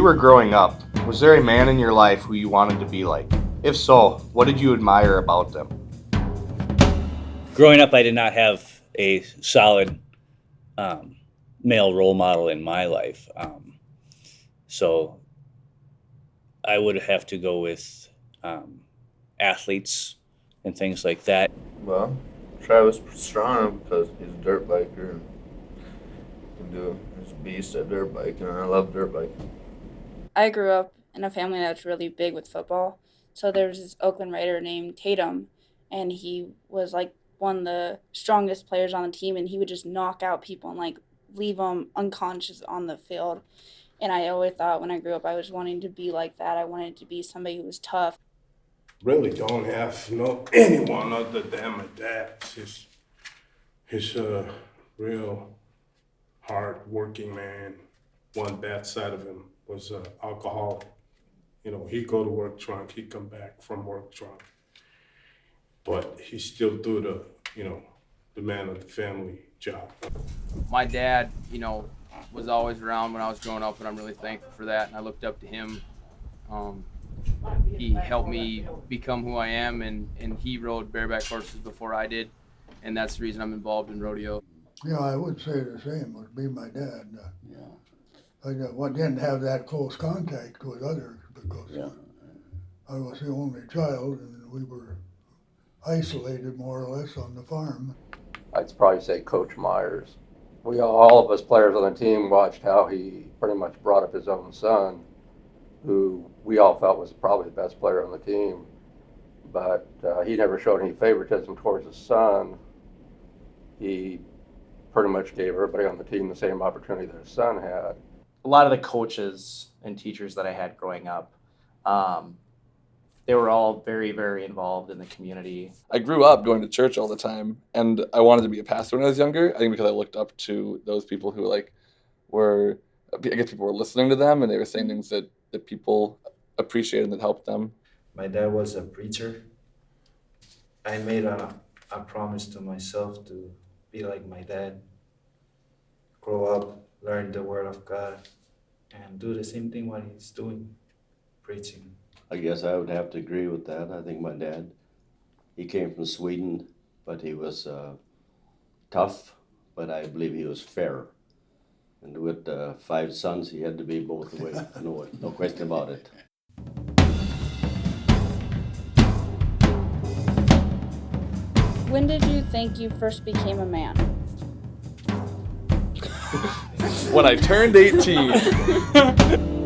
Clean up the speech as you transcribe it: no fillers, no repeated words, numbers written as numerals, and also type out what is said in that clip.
were growing up, was there a man in your life who you wanted to be like? If so, what did you admire about them? Growing up, I did not have a solid male role model in my life. So I would have to go with athletes and things like that. Well, Travis Pastrana, because he's a dirt biker and can do his beast at dirt biking, and I love dirt biking. I grew up in a family that's really big with football. So there was this Oakland Raider named Tatum, and he was like one of the strongest players on the team, and he would just knock out people and like leave them unconscious on the field. And I always thought when I grew up I was wanting to be like that. I wanted to be somebody who was tough. Really don't have anyone other than my dad. He's a real hard-working man. One bad side of him was alcohol. He'd go to work drunk, he'd come back from work drunk. But he still do the man of the family job. My dad, was always around when I was growing up, and I'm really thankful for that, and I looked up to him. He helped me become who I am, and he rode bareback horses before I did, and that's the reason I'm involved in rodeo. Yeah, I would say the same, would be my dad. I didn't have that close contact with others because I was the only child and we were isolated more or less on the farm. I'd probably say Coach Myers. All of us players on the team watched how he pretty much brought up his own son, who we all felt was probably the best player on the team, but he never showed any favoritism towards his son. He pretty much gave everybody on the team the same opportunity that his son had. A lot of the coaches and teachers that I had growing up, they were all very, very involved in the community. I grew up going to church all the time, and I wanted to be a pastor when I was younger. I think because I looked up to those people who were, I guess people were listening to them, and they were saying things that people appreciated and that helped them. My dad was a preacher. I made a promise to myself to be like my dad, grow up, learn the word of God, and do the same thing what he's doing, preaching. I guess I would have to agree with that. I think my dad, he came from Sweden, but he was tough, but I believe he was fair. And with 5 sons, he had to be both the way. No question about it. When did you think you first became a man? When I turned 18.